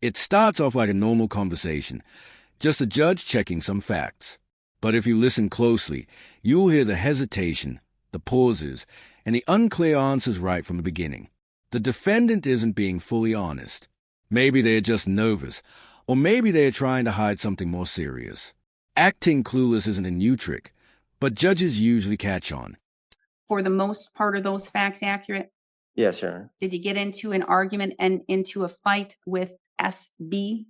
It starts off like a normal conversation, just a judge checking some facts. But if you listen closely, you'll hear the hesitation, the pauses, and the unclear answers right from the beginning. The defendant isn't being fully honest. Maybe they're just nervous, or maybe they're trying to hide something more serious. Acting clueless isn't a new trick, but judges usually catch on. For the most part, are those facts accurate? Yes, Your Honor. Did you get into an argument and into a fight with SB?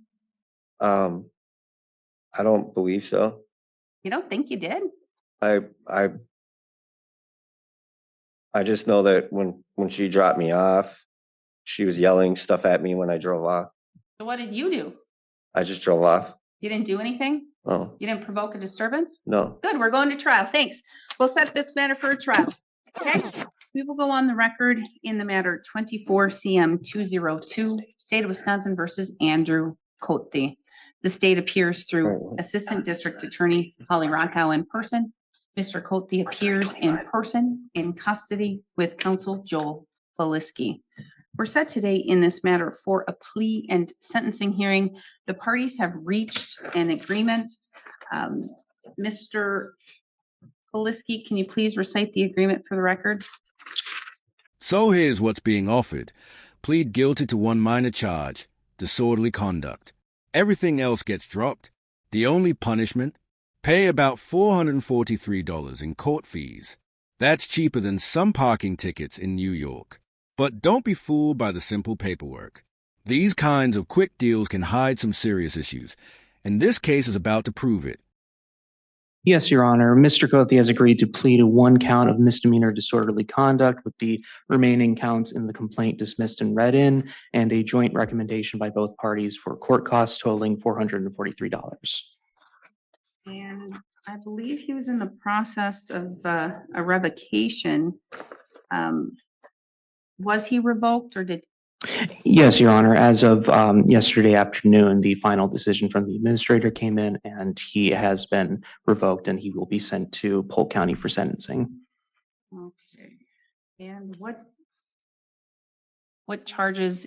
I don't believe so. You don't think you did? I just know that when she dropped me off, she was yelling stuff at me when I drove off. So what did you do? I just drove off. You didn't do anything? Oh, You didn't provoke a disturbance? no. Good, we're going to trial. Thanks. We'll set this matter for a trial. Okay? We will go on the record in the matter 24 CM 202, State of Wisconsin versus Andrew Mouthy. The state appears through Assistant District Attorney Holly Rockow in person. Mr. Mouthy appears in person in custody with counsel Joel Faliski. We're set today in this matter for a plea and sentencing hearing. The parties have reached an agreement. Mr. Faliski, can you please recite the agreement for the record? So here's what's being offered. Plead guilty to one minor charge, disorderly conduct. Everything else gets dropped. The only punishment, pay about $443 in court fees. That's cheaper than some parking tickets in New York. But don't be fooled by the simple paperwork. These kinds of quick deals can hide some serious issues, and this case is about to prove it. Yes, Your Honor. Mr. Mouthy has agreed to plead to one count of misdemeanor disorderly conduct with the remaining counts in the complaint dismissed and read in, and a joint recommendation by both parties for court costs totaling $443. And I believe he was in the process of a revocation. Was he revoked or did? Yes, Your Honor. As of yesterday afternoon, the final decision from the administrator came in, and he has been revoked, and he will be sent to Polk County for sentencing. Okay. And what charges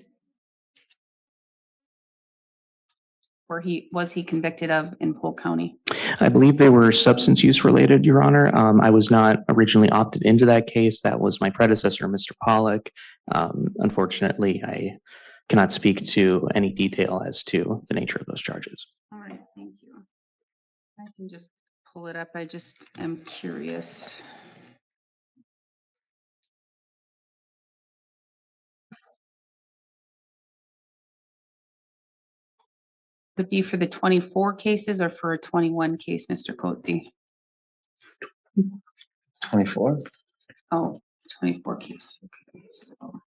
was he convicted of in Polk County? I believe they were substance use related, Your Honor. I was not originally opted into that case. That was my predecessor, Mr. Pollack. Unfortunately, I cannot speak to any detail as to the nature of those charges. All right, thank you. I can just pull it up. I just am curious. Would be for the 24 cases or for a 21 case, Mr. Mouthy? 24? Oh, 24 case. Okay, so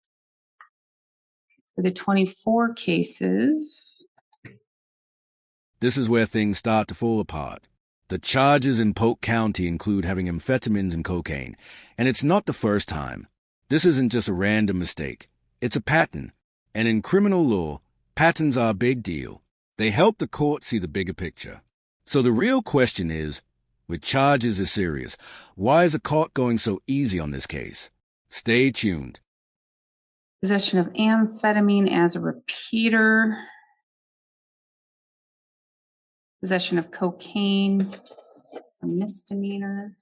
for the 24 cases. This is where things start to fall apart. The charges in Polk County include having amphetamines and cocaine, and it's not the first time. This isn't just a random mistake. It's a pattern. And in criminal law, patterns are a big deal. They help the court see the bigger picture. So the real question is, with charges as serious, why is the court going so easy on this case? Stay tuned. Possession of amphetamine as a repeater. Possession of cocaine, a misdemeanor.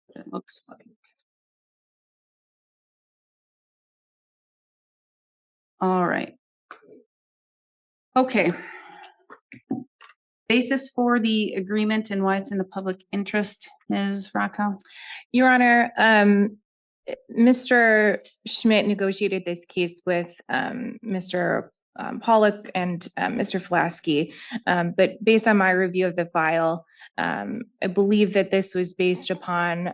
What it looks like. All right. Okay. Basis for the agreement and why it's in the public interest, Ms. Rockow? Your Honor, Mr. Schmidt negotiated this case with Mr. Pollack and Mr. Flasky, but based on my review of the file, I believe that this was based upon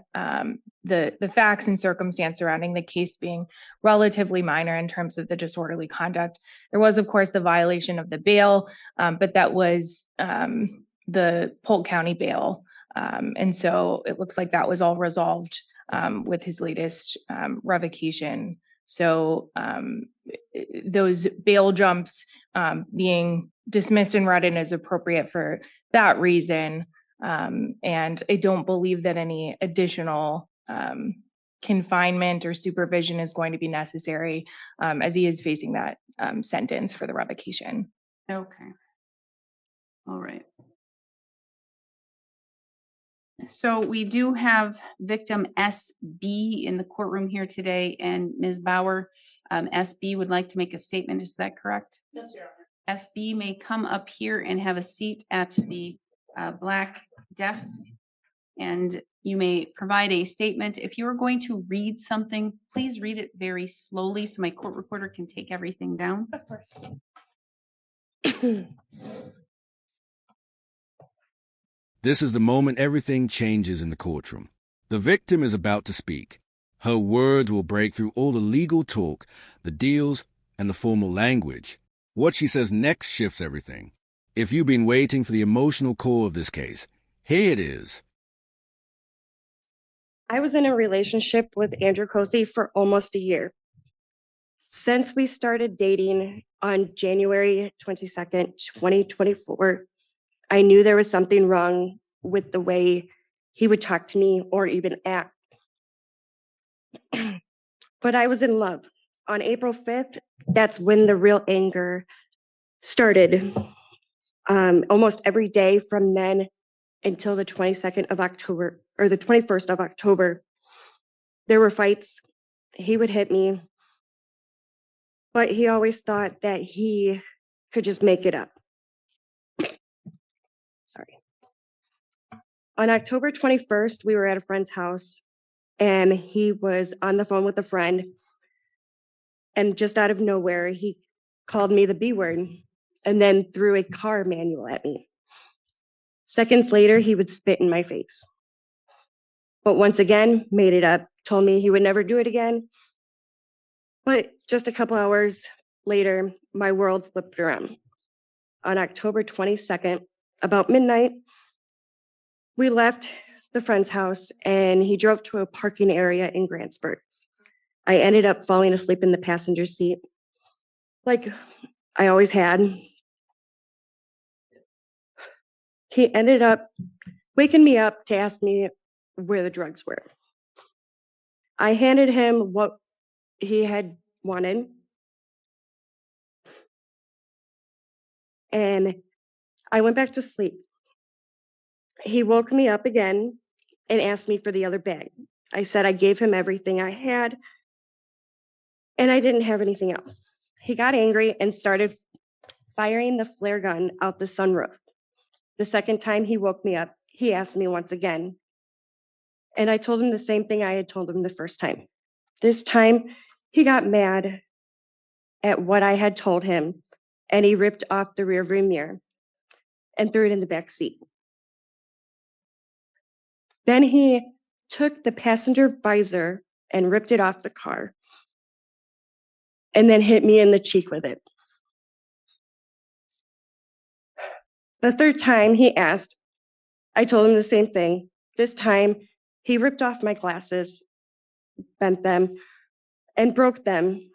the facts and circumstance surrounding the case being relatively minor in terms of the disorderly conduct. There was, of course, the violation of the bail, but that was the Polk County bail. And so it looks like that was all resolved with his latest revocation. So those bail jumps being dismissed and read in is appropriate for that reason. And I don't believe that any additional confinement or supervision is going to be necessary, as he is facing that sentence for the revocation. Okay. All right. So we do have victim SB in the courtroom here today, and Ms. Bauer, SB would like to make a statement. Is that correct? Yes, Your Honor. SB may come up here and have a seat at the black desk, and you may provide a statement. If you are going to read something, please read it very slowly so my court reporter can take everything down. Of course. This is the moment everything changes in the courtroom. The victim is about to speak. Her words will break through all the legal talk, the deals, and the formal language. What she says next shifts everything. If you've been waiting for the emotional core of this case, here it is. I was in a relationship with Andrew Couthy for almost a year. Since we started dating on January 22nd, 2024, I knew there was something wrong with the way he would talk to me or even act. But I was in love. On April 5th, that's when the real anger started. Almost every day from then until the 22nd of October, or the 21st of October, there were fights. He would hit me, but he always thought that he could just make it up. Sorry. On October 21st, we were at a friend's house, and he was on the phone with a friend, and just out of nowhere, he called me the B word and then threw a car manual at me. Seconds later, he would spit in my face. But once again, made it up, told me he would never do it again. But just a couple hours later, my world flipped around. On October 22nd, about midnight, we left the friend's house and he drove to a parking area in Grantsburg. I ended up falling asleep in the passenger seat, like I always had. He ended up waking me up to ask me where the drugs were. I handed him what he had wanted, and I went back to sleep. He woke me up again and asked me for the other bag. I said I gave him everything I had, and I didn't have anything else. He got angry and started firing the flare gun out the sunroof. The second time he woke me up, he asked me once again, and I told him the same thing I had told him the first time. This time, he got mad at what I had told him, and he ripped off the rearview mirror and threw it in the back seat. Then he took the passenger visor and ripped it off the car, and then hit me in the cheek with it. The third time he asked, I told him the same thing. This time, he ripped off my glasses, bent them, and broke them.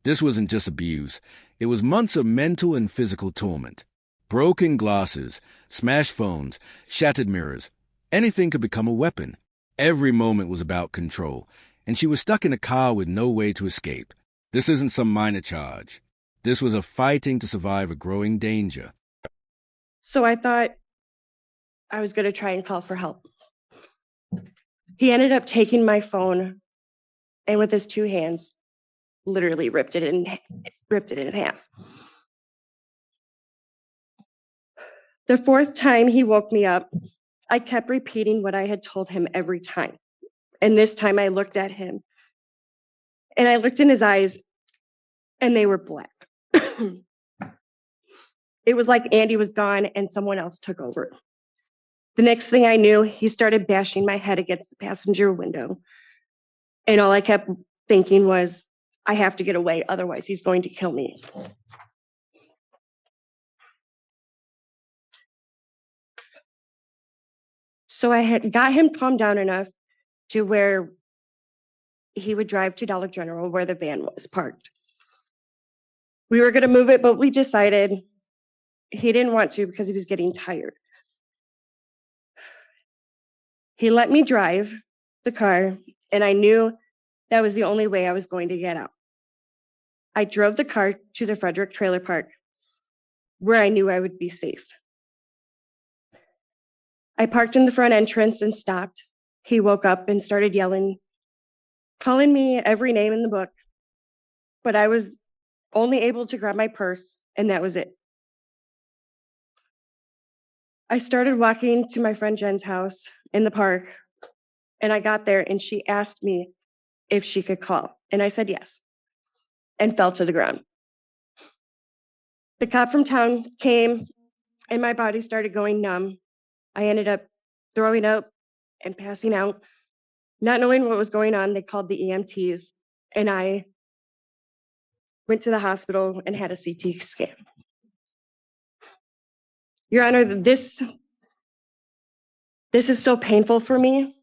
This wasn't just abuse. It was months of mental and physical torment. Broken glasses, smashed phones, shattered mirrors. Anything could become a weapon. Every moment was about control, and she was stuck in a car with no way to escape. This isn't some minor charge. This was a fighting to survive a growing danger. So I thought I was going to try and call for help. He ended up taking my phone and with his two hands, literally ripped it in half. The fourth time he woke me up, I kept repeating what I had told him every time. And this time I looked at him and I looked in his eyes and they were black. It was like Andy was gone and someone else took over. The next thing I knew, he started bashing my head against the passenger window. And all I kept thinking was, I have to get away, otherwise he's going to kill me. So I had got him calmed down enough to where he would drive to Dollar General where the van was parked. We were going to move it, but we decided he didn't want to because he was getting tired. He let me drive the car and I knew that was the only way I was going to get out. I drove the car to the Frederick Trailer Park, where I knew I would be safe. I parked in the front entrance and stopped. He woke up and started yelling, calling me every name in the book, but I was only able to grab my purse, and that was it. I started walking to my friend Jen's house in the park, and I got there, and she asked me if she could call, and I said yes, and fell to the ground. The cop from town came, and my body started going numb. I ended up throwing up and passing out. Not knowing what was going on, they called the EMTs, and I went to the hospital and had a CT scan. Your Honor, this is still painful for me.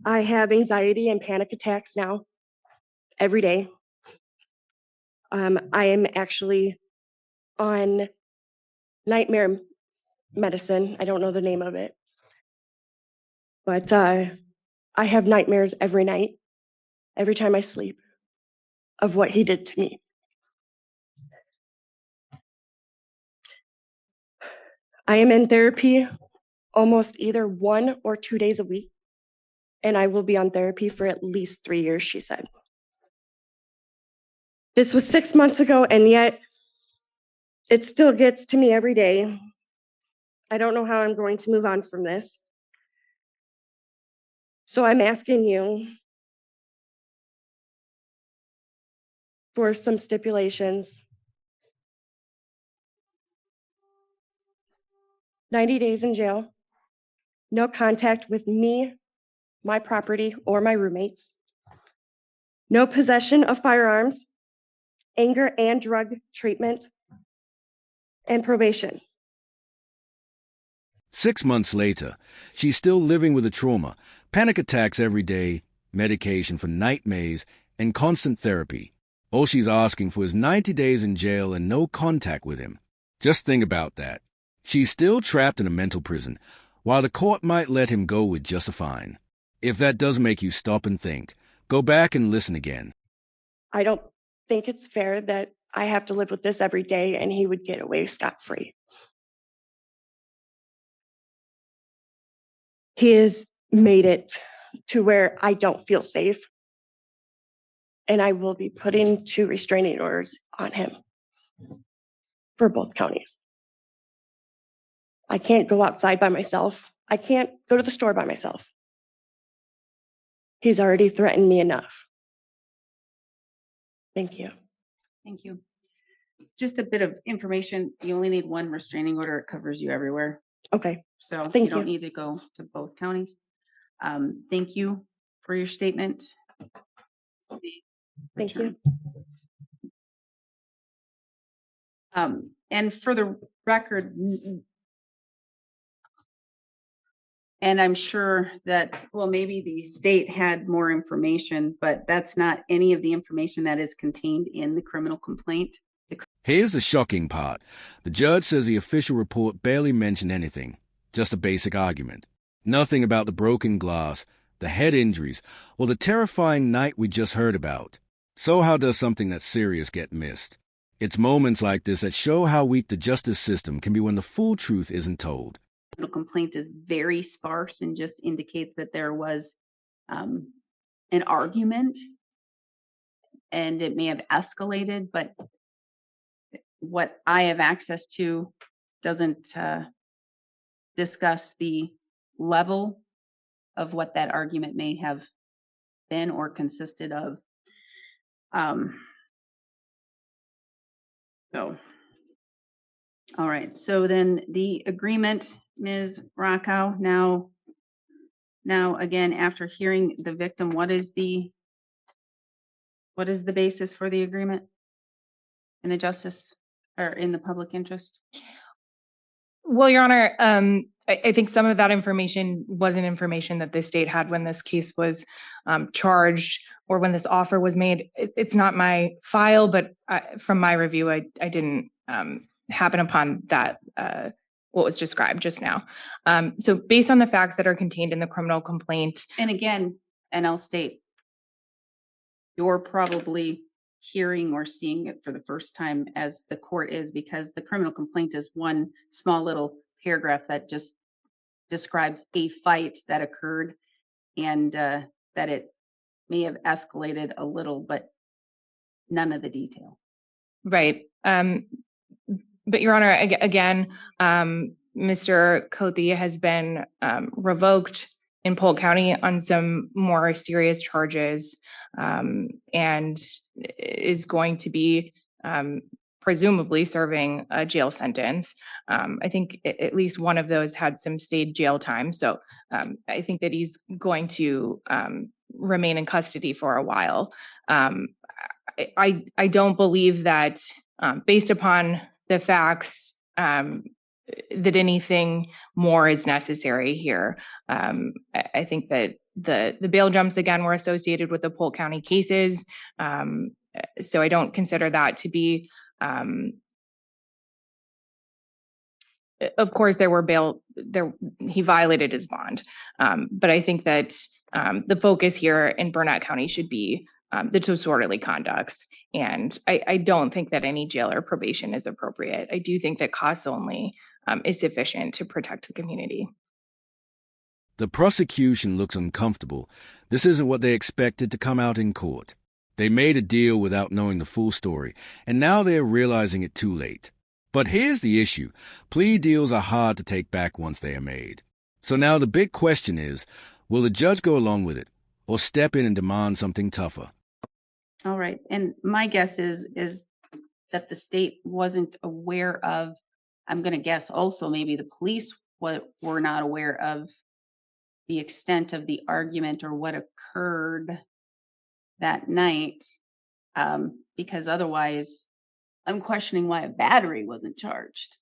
I have anxiety and panic attacks now every day. I am actually on nightmare medicine. I don't know the name of it, but I have nightmares every night, every time I sleep, of what he did to me. I am in therapy almost either 1 or 2 days a week, and I will be on therapy for at least 3 years, she said. This was 6 months ago, and yet it still gets to me every day. I don't know how I'm going to move on from this. So I'm asking you for some stipulations. 90 days in jail, no contact with me, my property, or my roommates, no possession of firearms, anger and drug treatment, and probation. 6 months later, she's still living with the trauma, panic attacks every day, medication for nightmares, and constant therapy. All she's asking for is 90 days in jail and no contact with him. Just think about that. She's still trapped in a mental prison, while the court might let him go with just a fine. If that does make you stop and think, go back and listen again. I don't think it's fair that I have to live with this every day and he would get away scot-free. He has made it to where I don't feel safe, and I will be putting 2 restraining orders on him for both counties. I can't go outside by myself. I can't go to the store by myself. He's already threatened me enough. Thank you. Thank you. Just a bit of information. You only need 1 restraining order. It covers you everywhere. Okay, So Thank you don't you. need to go to both counties. Thank you for your statement. thank you. And for the record, and I'm sure that, well, maybe the state had more information, but that's not any of the information that is contained in the criminal complaint. Here's the shocking part. The judge says the official report barely mentioned anything, just a basic argument. Nothing about the broken glass, the head injuries, or the terrifying night we just heard about. So how does something that serious get missed? It's moments like this that show how weak the justice system can be when the full truth isn't told. The complaint is very sparse and just indicates that there was an argument and it may have escalated, but what I have access to doesn't discuss the level of what that argument may have been or consisted of. So, all right. So then the agreement, Ms. Rockow, now again, after hearing the victim, what is the basis for the agreement in the justice or in the public interest? Well, Your Honor, I think some of that information wasn't information that the state had when this case was charged or when this offer was made. It's not my file, but from my review, I didn't happen upon that, what was described just now. So based on the facts that are contained in the criminal complaint. And again, and I'll state, you're probably hearing or seeing it for the first time as the court is, because the criminal complaint is one small little paragraph that just describes a fight that occurred and that it may have escalated a little, but none of the detail. Right. But Your Honor, again, Mr. Couthy has been revoked in Polk County on some more serious charges, and is going to be presumably serving a jail sentence. I think at least one of those had some stayed jail time. So I think that he's going to remain in custody for a while. I don't believe that, based upon the facts, that anything more is necessary here. I think that the bail jumps, again, were associated with the Polk County cases. So I don't consider that to be, of course, he violated his bond. But I think that the focus here in Burnett County should be the disorderly conducts. And I don't think that any jail or probation is appropriate. I do think that costs only is sufficient to protect the community. The prosecution looks uncomfortable. This isn't what they expected to come out in court. They made a deal without knowing the full story, and now they're realizing it too late. But here's the issue. Plea deals are hard to take back once they are made. So now the big question is, will the judge go along with it or step in and demand something tougher? All right. And my guess is that the state wasn't aware of, I'm going to guess also maybe the police were not aware of the extent of the argument or what occurred that night, because otherwise I'm questioning why a battery wasn't charged.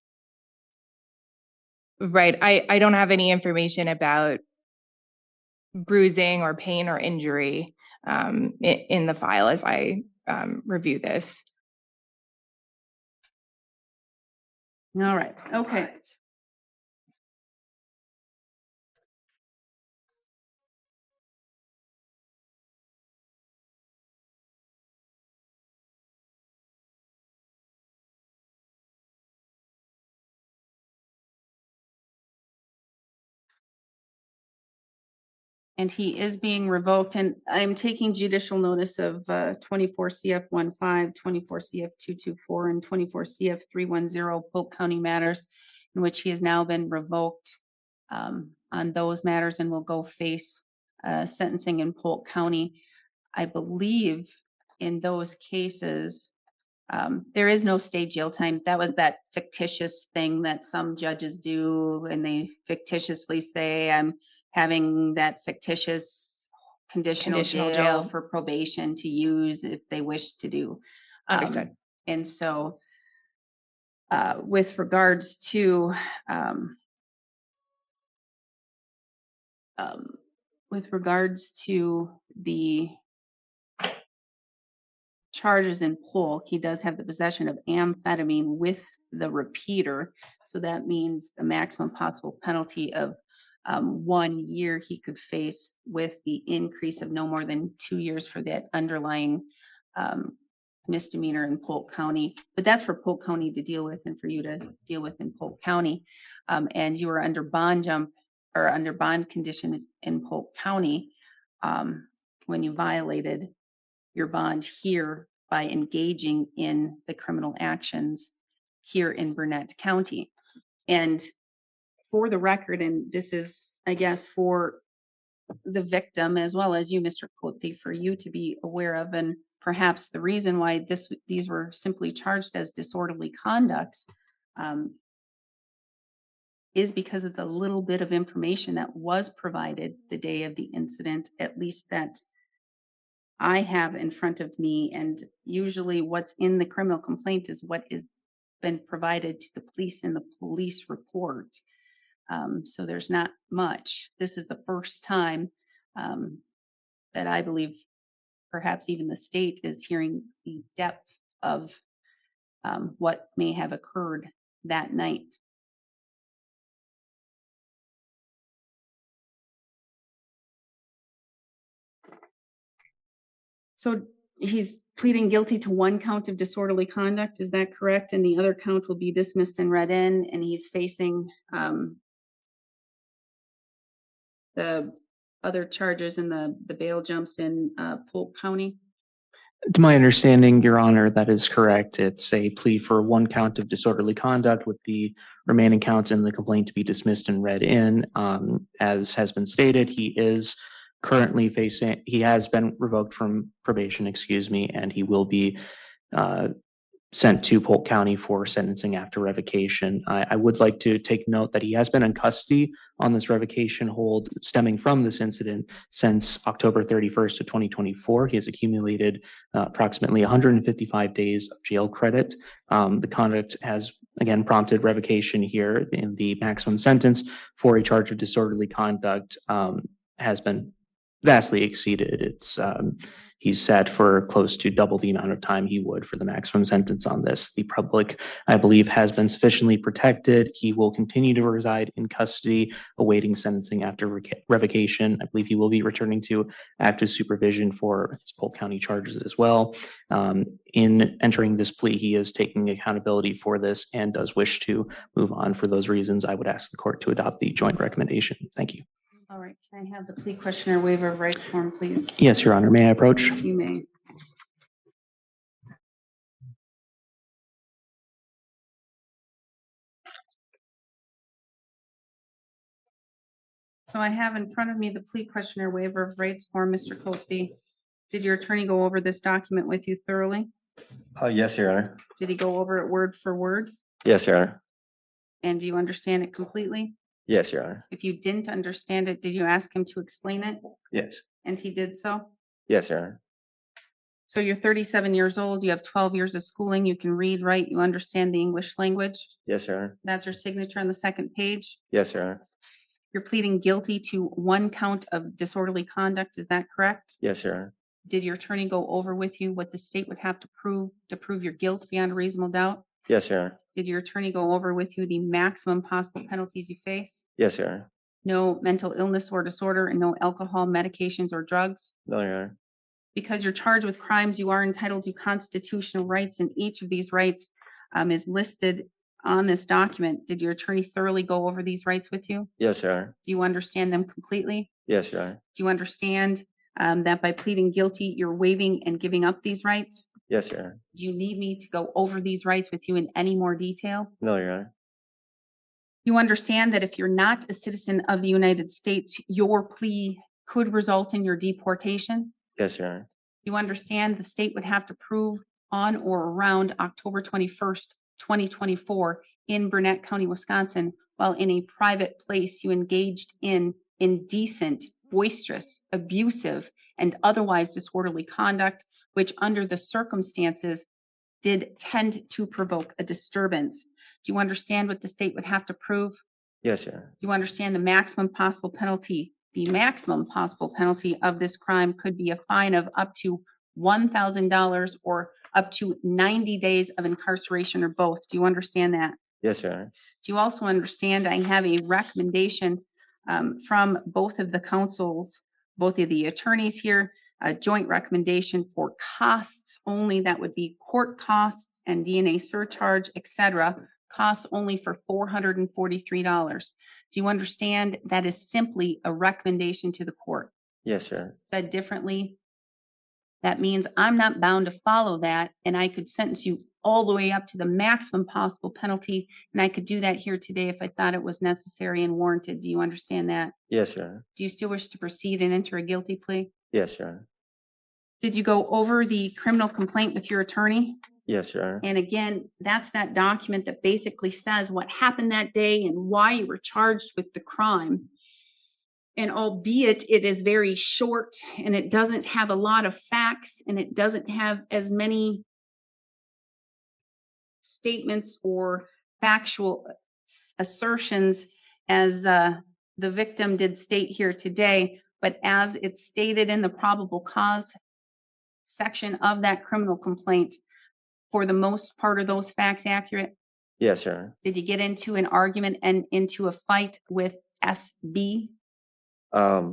Right. I don't have any information about bruising or pain or injury in the file as I review this. All right. Okay. And he is being revoked, and I'm taking judicial notice of 24 CF 15, 24 CF 224, and 24 CF 310 Polk County matters, in which he has now been revoked on those matters and will go face sentencing in Polk County. I believe in those cases, there is no stay jail time. That was that fictitious thing that some judges do, and they fictitiously say, I'm having that fictitious conditional jail for probation to use if they wish to do. Understood. And so with regards to the charges in Polk, he does have the possession of amphetamine with the repeater. So that means the maximum possible penalty of 1 year he could face, with the increase of no more than 2 years for that underlying misdemeanor in Polk County. But that's for Polk County to deal with and for you to deal with in Polk County. And you were under bond jump or under bond conditions in Polk County when you violated your bond here by engaging in the criminal actions here in Burnett County. And for the record, and this is, I guess, for the victim as well as you, Mr. Couthy, for you to be aware of, and perhaps the reason why these were simply charged as disorderly conducts is because of the little bit of information that was provided the day of the incident, at least that I have in front of me. And usually what's in the criminal complaint is what is been provided to the police in the police report. So there's not much. This is the first time that I believe perhaps even the state is hearing the depth of what may have occurred that night. So he's pleading guilty to one count of disorderly conduct, is that correct? And the other count will be dismissed and read in, and he's facing the other charges and the bail jumps in Polk County? To my understanding, Your Honor, that is correct. It's a plea for one count of disorderly conduct with the remaining counts in the complaint to be dismissed and read in. As has been stated, he has been revoked from probation, and he will be sent to Polk County for sentencing after revocation. I would like to take note that he has been in custody on this revocation hold stemming from this incident since October 31st of 2024. He has accumulated approximately 155 days of jail credit. The conduct has again prompted revocation here, in the maximum sentence for a charge of disorderly conduct has been vastly exceeded. He's set for close to double the amount of time he would for the maximum sentence on this. The public, I believe, has been sufficiently protected. He will continue to reside in custody, awaiting sentencing after revocation. I believe he will be returning to active supervision for his Polk County charges as well. In entering this plea, he is taking accountability for this and does wish to move on. For those reasons, I would ask the court to adopt the joint recommendation. Thank you. All right, can I have the plea questioner waiver of rights form, please? Yes, Your Honor. May I approach? You may. So I have in front of me the plea questioner waiver of rights form, Mr. Mouthy. Did your attorney go over this document with you thoroughly? Yes, Your Honor. Did he go over it word for word? Yes, Your Honor. And do you understand it completely? Yes, Your Honor. If you didn't understand it, did you ask him to explain it? Yes. And he did so? Yes, Your Honor. So you're 37 years old, you have 12 years of schooling, you can read, write, you understand the English language. Yes, Your Honor. That's your signature on the second page. Yes, Your Honor. You're pleading guilty to one count of disorderly conduct, is that correct? Yes, Your Honor. Did your attorney go over with you what the state would have to prove your guilt beyond a reasonable doubt? Yes, Your Honor. Did your attorney go over with you the maximum possible penalties you face? Yes, Your Honor. No mental illness or disorder and no alcohol, medications, or drugs? No, Your Honor. Because you're charged with crimes, you are entitled to constitutional rights, and each of these rights is listed on this document. Did your attorney thoroughly go over these rights with you? Yes, Your Honor. Do you understand them completely? Yes, Your Honor. Do you understand that by pleading guilty, you're waiving and giving up these rights? Yes, Your Honor. Do you need me to go over these rights with you in any more detail? No, Your Honor. You understand that if you're not a citizen of the United States, your plea could result in your deportation? Yes, Your Honor. You understand the state would have to prove on or around October 21st, 2024 in Burnett County, Wisconsin, while in a private place you engaged in indecent, boisterous, abusive, and otherwise disorderly conduct, which under the circumstances did tend to provoke a disturbance. Do you understand what the state would have to prove? Yes, Your Honor. Do you understand the maximum possible penalty? The maximum possible penalty of this crime could be a fine of up to $1,000 or up to 90 days of incarceration or both. Do you understand that? Yes, Your Honor. Do you also understand I have a recommendation from both of the counsels, both of the attorneys here, a joint recommendation for costs only, that would be court costs and DNA surcharge, etc., costs only for $443. Do you understand that is simply a recommendation to the court? Yes, Your Honor. Said differently, that means I'm not bound to follow that, and I could sentence you all the way up to the maximum possible penalty, and I could do that here today if I thought it was necessary and warranted. Do you understand that? Yes, Your Honor. Do you still wish to proceed and enter a guilty plea? Yes, Your Honor. Did you go over the criminal complaint with your attorney? Yes, Your Honor. And again, that's that document that basically says what happened that day and why you were charged with the crime. And albeit it is very short and it doesn't have a lot of facts and it doesn't have as many statements or factual assertions as the victim did state here today, but as it's stated in the probable cause section of that criminal complaint, for the most part, are those facts accurate? Yes, Your Honor. Did you get into an argument and into a fight with SB? I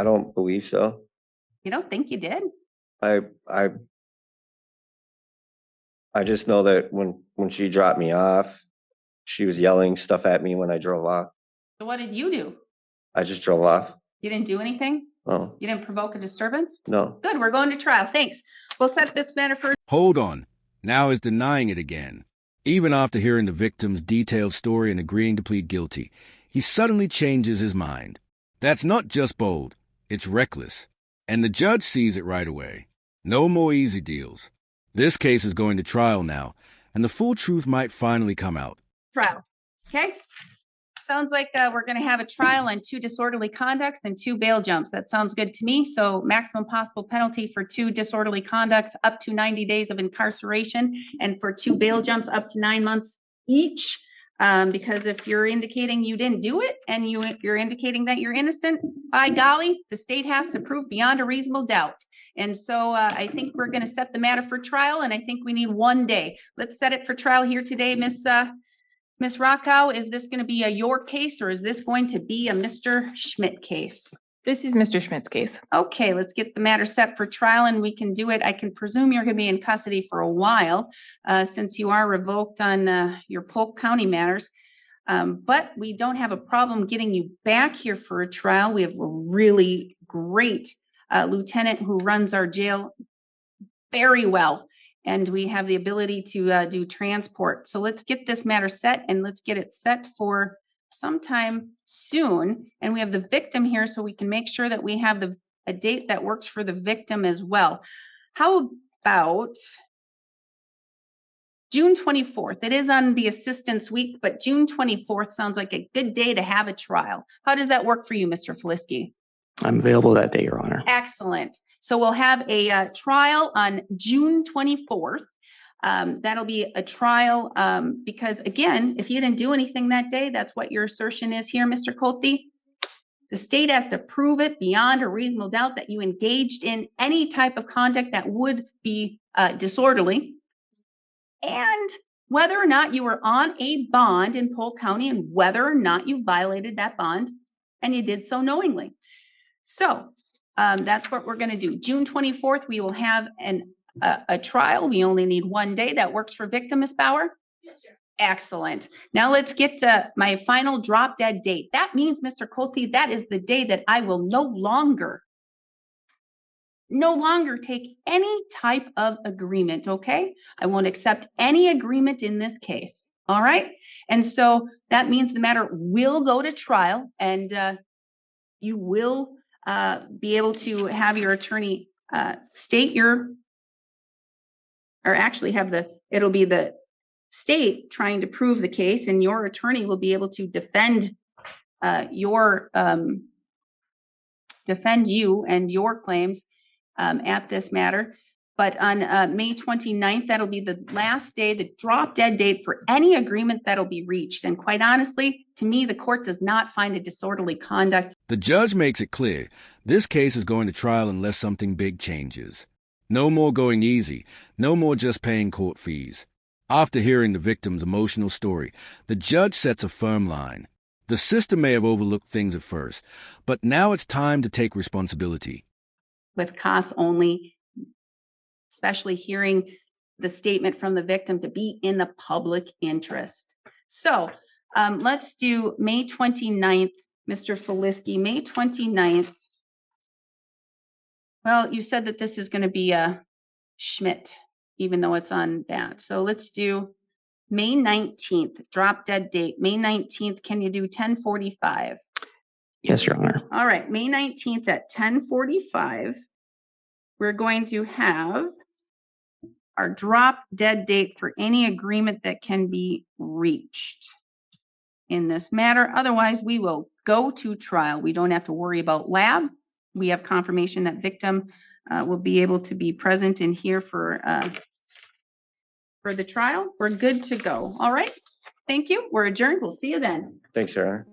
don't believe so. You don't think you did? I just know that when she dropped me off, she was yelling stuff at me when I drove off. So what did you do? I just drove off. You didn't do anything? Oh, You didn't provoke a disturbance? no. Good, we're going to trial. Thanks. We'll set this matter for. Hold on. Now he's denying it again. Even after hearing the victim's detailed story and agreeing to plead guilty, he suddenly changes his mind. That's not just bold, it's reckless. And the judge sees it right away. No more easy deals. This case is going to trial now, and the full truth might finally come out. Trial. Okay? Sounds like we're going to have a trial on 2 disorderly conducts and 2 bail jumps. That sounds good to me. So maximum possible penalty for 2 disorderly conducts, up to 90 days of incarceration, and for 2 bail jumps, up to 9 months each. Because if you're indicating you didn't do it and you're indicating that you're innocent, by golly, the state has to prove beyond a reasonable doubt. And so I think we're going to set the matter for trial, and I think we need 1 day. Let's set it for trial here today, Miss Rockow. Is this going to be a your case, or is this going to be a Mr. Schmidt case? This is Mr. Schmidt's case. Okay, let's get the matter set for trial, and we can do it. I can presume you're going to be in custody for a while, since you are revoked on your Polk County matters. But we don't have a problem getting you back here for a trial. We have a really great lieutenant who runs our jail very well, and we have the ability to do transport. So let's get this matter set, and let's get it set for sometime soon. And we have the victim here, so we can make sure that we have a date that works for the victim as well. How about June 24th? It is on the assistance week, but June 24th sounds like a good day to have a trial. How does that work for you, Mr. Flisky? I'm available that day, Your Honor. Excellent. So we'll have a trial on June 24th. That'll be a trial because, again, if you didn't do anything that day, that's what your assertion is here, Mr. Coulty. The state has to prove it beyond a reasonable doubt that you engaged in any type of conduct that would be disorderly, and whether or not you were on a bond in Polk County and whether or not you violated that bond, and you did so knowingly. So that's what we're going to do. June 24th, we will have a trial. We only need 1 day. That works for victim, Ms. Bauer? Yes, sir. Excellent. Now let's get to my final drop dead date. That means, Mr. Coulty, that is the day that I will no longer take any type of agreement, okay? I won't accept any agreement in this case, all right? And so that means the matter will go to trial, and you will be able to have your attorney state your, or actually have it'll be the state trying to prove the case, and your attorney will be able to defend you and your claims at this matter. But on May 29th, that'll be the last day, the drop dead date for any agreement that'll be reached. And quite honestly, to me, the court does not find a disorderly conduct. The judge makes it clear this case is going to trial unless something big changes. No more going easy, no more just paying court fees. After hearing the victim's emotional story, the judge sets a firm line. The system may have overlooked things at first, but now it's time to take responsibility. With costs only, especially hearing the statement from the victim to be in the public interest. So let's do May 29th, Mr. Flisky, May 29th. Well, you said that this is going to be a Schmidt, even though it's on that. So let's do May 19th, drop dead date. May 19th, can you do 10:45? Yes, Your Honor. All right, May 19th at 10:45. We're going to have our drop dead date for any agreement that can be reached in this matter. Otherwise, we will go to trial. We don't have to worry about lab. We have confirmation that victim will be able to be present in here for the trial. We're good to go. All right. Thank you. We're adjourned. We'll see you then. Thanks, Your Honor.